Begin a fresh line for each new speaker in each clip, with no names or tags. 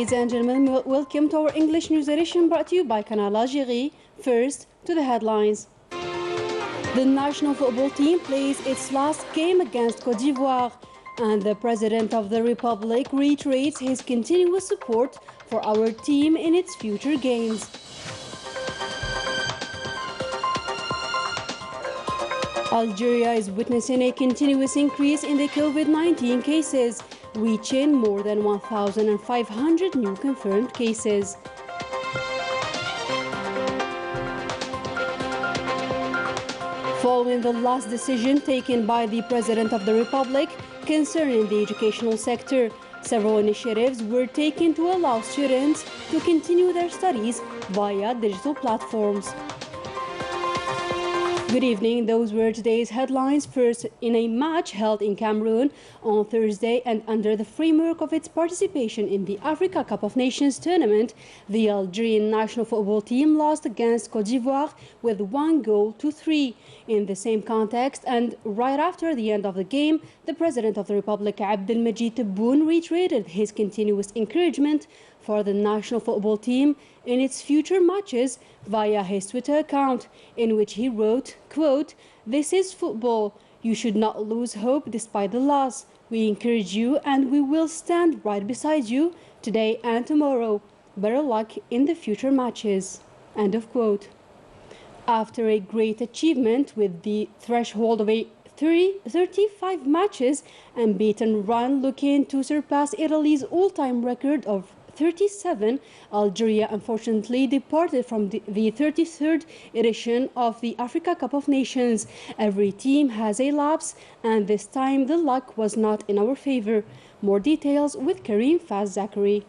Ladies and gentlemen, welcome to our English news edition brought to you by Canal Algérie. First, to the headlines. The national football team plays its last game against Côte d'Ivoire, and the President of the Republic reiterates his continuous support for our team in its future games. Algeria is witnessing a continuous increase in the COVID-19 cases, reaching more than 1,500 new confirmed cases. Following the last decision taken by the President of the Republic concerning the educational sector, several initiatives were taken to allow students to continue their studies via digital platforms. Good evening, those were today's headlines. First, in a match held in Cameroon on Thursday and under the framework of its participation in the Africa Cup of Nations tournament, the Algerian national football team lost against Côte d'Ivoire with 1-3. In the same context, and right after the end of the game, the President of the Republic, Abdelmajid Tebboune, reiterated his continuous encouragement for the national football team in its future matches via his Twitter account, in which he wrote, quote, "This is football. You should not lose hope despite the loss. We encourage you and we will stand right beside you today and tomorrow. Better luck in the future matches." End of quote. After a great achievement with the threshold of a 35 matches unbeaten run looking to surpass Italy's all-time record of 37, Algeria unfortunately departed from the 33rd edition of the Africa Cup of Nations. Every team has a lapse, and this time the luck was not in our favor. More details with Karim Faz Zachary.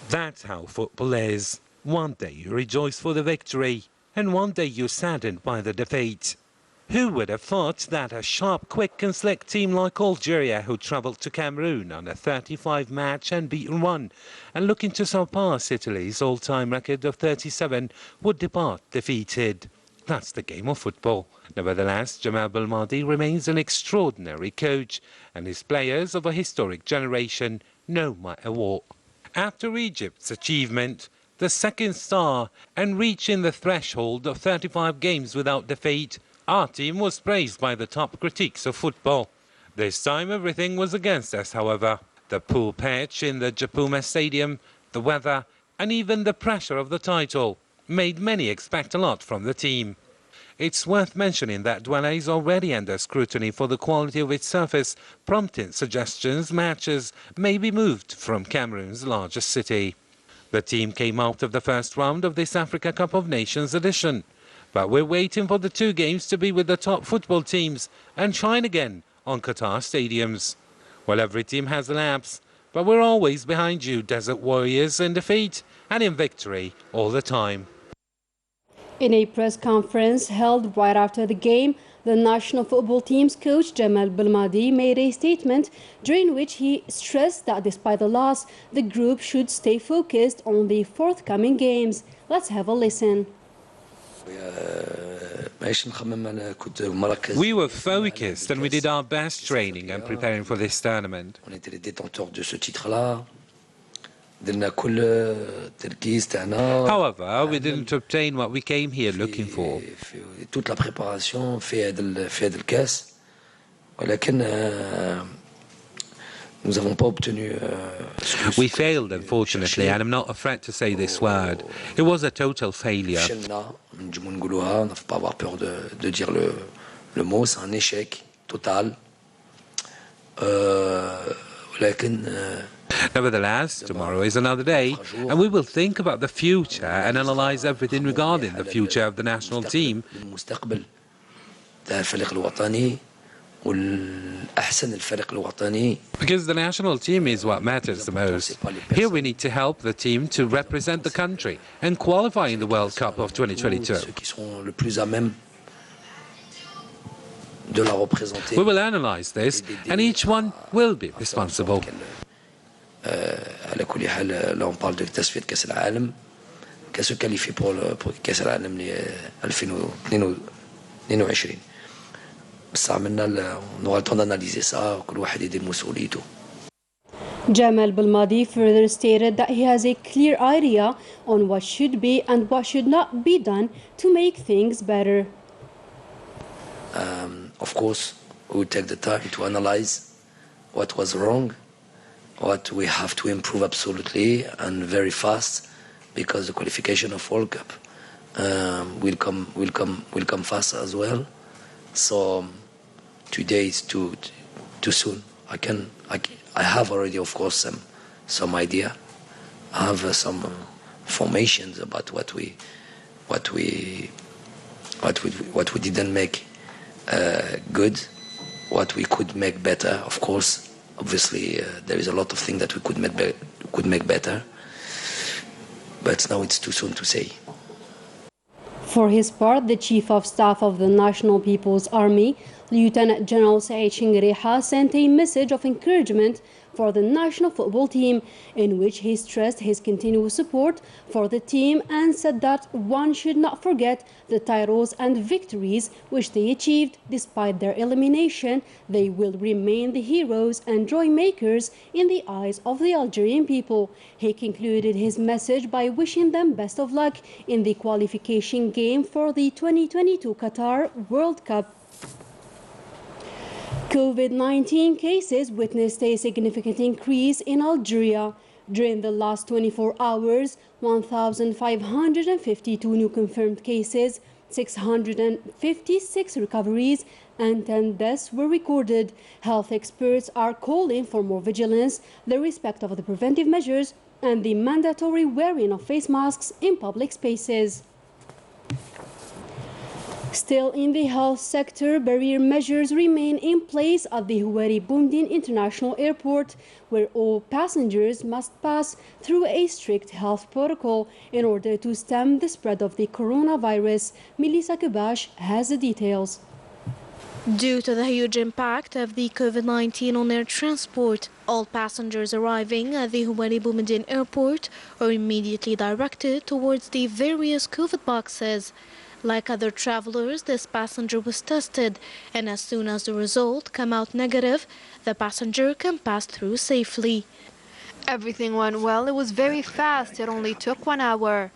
That's how football is. One day you rejoice for the victory, and one day you're saddened by the defeat. Who would have thought that a sharp, quick and slick team like Algeria, who travelled to Cameroon on a 35-match unbeaten run and looking to surpass Italy's all-time record of 37, would depart defeated? That's the game of football. Nevertheless, Jamal Belmadi remains an extraordinary coach, and his players of a historic generation, no matter what. After Egypt's achievement, the second star, and reaching the threshold of 35 games without defeat, our team was praised by the top critiques of football. This time everything was against us, however. The poor pitch in the Japuma Stadium, the weather, and even the pressure of the title made many expect a lot from the team. It's worth mentioning that Douala is already under scrutiny for the quality of its surface, prompting suggestions matches may be moved from Cameroon's largest city. The team came out of the first round of this Africa Cup of Nations edition, but we're waiting for the two games to be with the top football teams and shine again on Qatar stadiums. Well, every team has lapse, but we're always behind you, Desert Warriors, in defeat and in victory all the time.
In a press conference held right after the game, the national football team's coach Jamal Belmadi made a statement during which he stressed that despite the loss, the group should stay focused on the forthcoming games. Let's have a listen.
We were focused and we did our best training and preparing for this tournament. However, we didn't obtain what we came here looking for. We failed, unfortunately, and I'm not afraid to say this word. It was a total failure. Nevertheless, tomorrow is another day, and we will think about the future and analyze everything regarding the future of the national team. Because the national team is what matters the most. Here we need to help the team to represent the country and qualify in the World Cup of 2022. We will analyze this, and each one will be responsible.
على كل حال là on parle de تصفية كأس العالم كأس qualifié pour كأس العالم ل 2022 بس عملنا on aura le temps d'analyser ça كل واحد يدير مسؤوليته.
Jamal Belmadi further stated that he has a clear idea on what should be and what should not be done to make things better.
Of course, we will take the time to analyze what was wrong, what we have to improve absolutely and very fast, because the qualification of World Cup will come fast as well. So today is too soon. I have already, of course, some idea. I have some formations about what we didn't make good, what we could make better. Of course, obviously, there is a lot of things that we could make better, but now it's too soon to say.
For his part, the Chief of Staff of the National People's Army, Lieutenant General Saeed Shingriha, sent a message of encouragement for the national football team, in which he stressed his continuous support for the team and said that one should not forget the titles and victories which they achieved. Despite their elimination, they will remain the heroes and joy makers in the eyes of the Algerian people. He concluded his message by wishing them best of luck in the qualification game for the 2022 Qatar World Cup. COVID-19 cases witnessed a significant increase in Algeria. During the last 24 hours, 1,552 new confirmed cases, 656 recoveries, and 10 deaths were recorded. Health experts are calling for more vigilance, the respect of the preventive measures, and the mandatory wearing of face masks in public spaces. Still in the health sector, barrier measures remain in place at the Houari Boumediene International Airport, where all passengers must pass through a strict health protocol in order to stem the spread of the coronavirus. Melissa Kubash has the details.
Due to the huge impact of the COVID-19 on air transport, all passengers arriving at the Houari Boumediene Airport are immediately directed towards the various COVID boxes. Like other travelers, this passenger was tested, and as soon as the result came out negative, the passenger can pass through safely.
Everything went well. It was very fast. It only took 1 hour.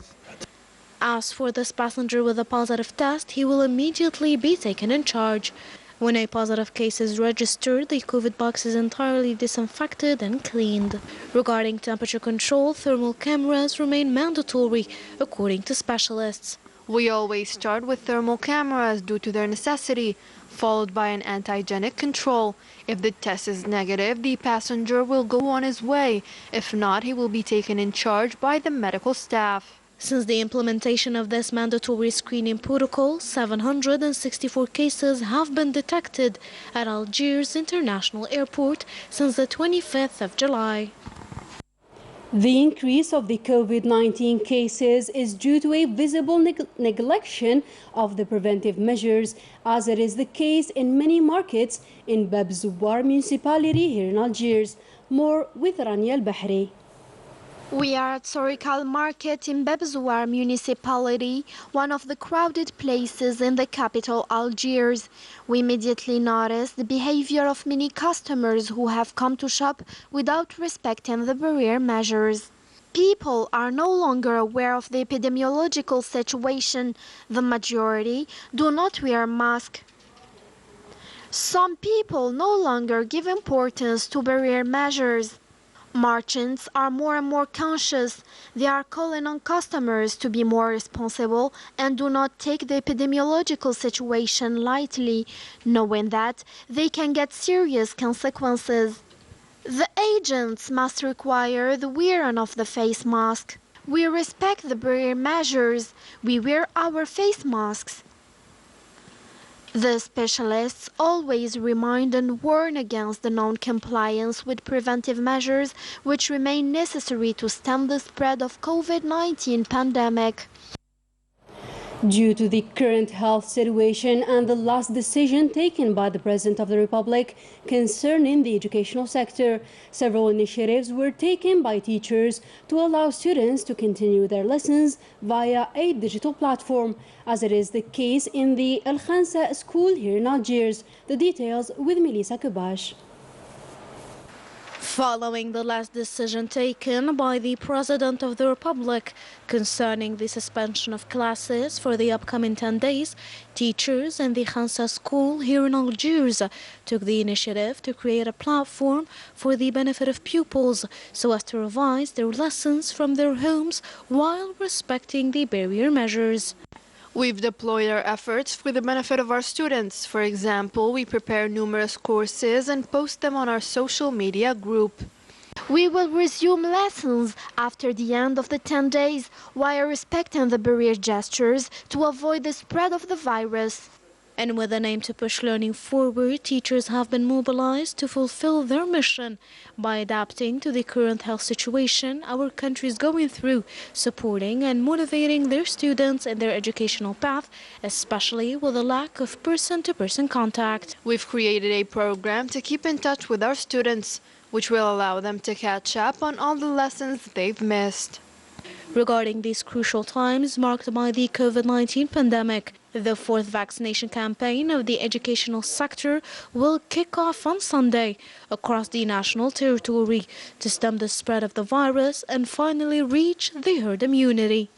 As for this passenger with a positive test, he will immediately be taken in charge. When a positive case is registered, the COVID box is entirely disinfected and cleaned. Regarding temperature control, thermal cameras remain mandatory, according to specialists.
We always start with thermal cameras due to their necessity, followed by an antigenic control. If the test is negative, the passenger will go on his way. If not, he will be taken in charge by the medical staff.
Since the implementation of this mandatory screening protocol, 764 cases have been detected at Algiers International Airport since the 25th of July.
The increase of the COVID-19 cases is due to a visible neglection of the preventive measures, as it is the case in many markets in Bab Zouar municipality here in Algiers. More with Rania Al-Bahri.
We are at Sorikal Market in Bab Zouar municipality, one of the crowded places in the capital Algiers. We immediately noticed the behavior of many customers who have come to shop without respecting the barrier measures. People are no longer aware of the epidemiological situation. The majority do not wear masks. Some people no longer give importance to barrier measures. Merchants are more and more conscious. They are calling on customers to be more responsible and do not take the epidemiological situation lightly, knowing that they can get serious consequences. The agents must require the wearing of the face mask. We respect the barrier measures. We wear our face masks. The specialists always remind and warn against the non-compliance with preventive measures which remain necessary to stem the spread of COVID-19 pandemic.
Due to the current health situation and the last decision taken by the President of the Republic concerning the educational sector, several initiatives were taken by teachers to allow students to continue their lessons via a digital platform, as it is the case in the El Khansa school here in Algiers. The details with Melissa Kubash.
Following the last decision taken by the President of the Republic concerning the suspension of classes for the upcoming 10 days, teachers in the Khansa school here in Algiers took the initiative to create a platform for the benefit of pupils so as to revise their lessons from their homes while respecting the barrier measures.
We've deployed our efforts for the benefit of our students. For example, we prepare numerous courses and post them on our social media group.
We will resume lessons after the end of the 10 days while respecting the barrier gestures to avoid the spread of the virus.
And with an aim to push learning forward, teachers have been mobilized to fulfill their mission by adapting to the current health situation our country is going through, supporting and motivating their students in their educational path, especially with a lack of person-to-person contact.
We've created a program to keep in touch with our students, which will allow them to catch up on all the lessons they've missed.
Regarding these crucial times marked by the COVID-19 pandemic, the fourth vaccination campaign of the educational sector will kick off on Sunday across the national territory to stem the spread of the virus and finally reach the herd immunity.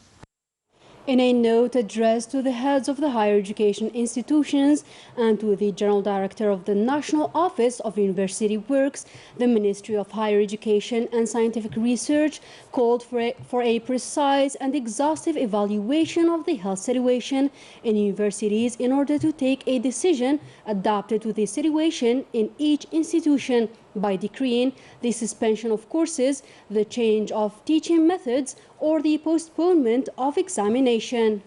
In a note addressed to the heads of the higher education institutions and to the General Director of the National Office of University Works, the Ministry of Higher Education and Scientific Research called for a precise and exhaustive evaluation of the health situation in universities in order to take a decision adapted to the situation in each institution by decreeing the suspension of courses, the change of teaching methods, or the postponement of examination.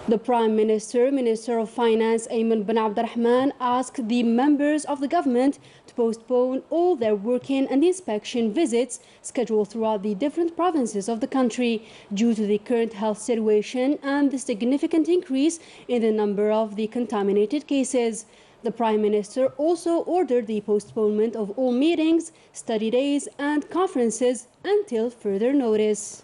The Prime Minister, Minister of Finance Ayman bin Abdurrahman, asked the members of the government to postpone all their working and inspection visits scheduled throughout the different provinces of the country due to the current health situation and the significant increase in the number of the contaminated cases. The Prime Minister also ordered the postponement of all meetings, study days and conferences until further notice.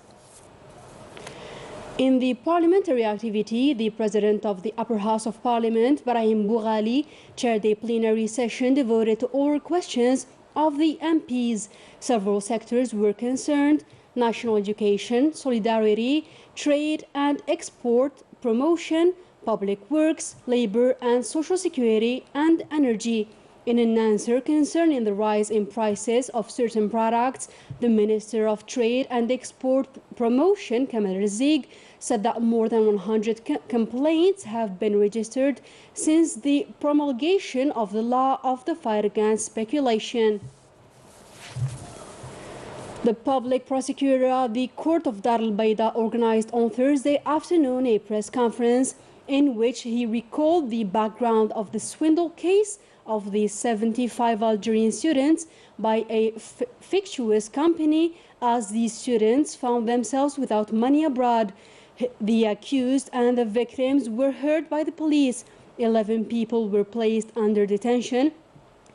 In the parliamentary activity, the President of the Upper House of Parliament, Brahim Boughali, chaired a plenary session devoted to oral questions of the MPs. Several sectors were concerned: national education, solidarity, trade and export, promotion, public works, labor and social security, and energy. In an answer concerning the rise in prices of certain products, the Minister of Trade and Export Promotion, Kamal Rizig, said that more than 100 complaints have been registered since the promulgation of the law of the fight against speculation. The public prosecutor at the Court of Dar al-Bayda organized on Thursday afternoon a press conference in which he recalled the background of the swindle case of the 75 Algerian students by a fictitious company, as these students found themselves without money abroad. The accused and the victims were heard by the police. 11 people were placed under detention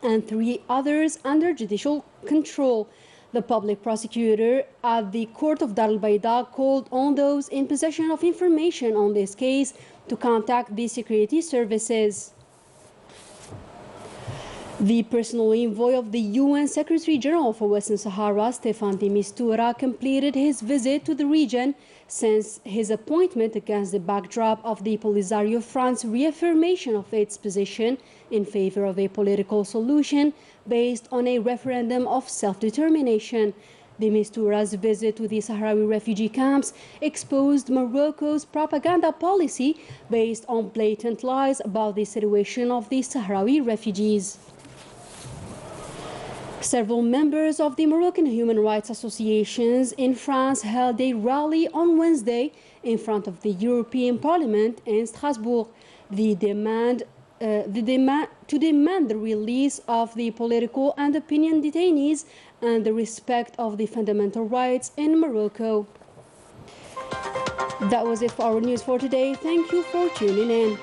and 3 others under judicial control. The public prosecutor at the Court of Dar al-Bayda called on those in possession of information on this case to contact the security services. The personal envoy of the UN Secretary General for Western Sahara, Staffan de Mistura, completed his visit to the region since his appointment against the backdrop of the Polisario Front's reaffirmation of its position in favor of a political solution based on a referendum of self-determination. De Mistura's visit to the Sahrawi refugee camps exposed Morocco's propaganda policy based on blatant lies about the situation of the Sahrawi refugees. Several members of the Moroccan human rights associations in France held a rally on Wednesday in front of the European Parliament in Strasbourg. To demand the release of the political and opinion detainees and the respect of the fundamental rights in Morocco. That was it for our news for today. Thank you for tuning in.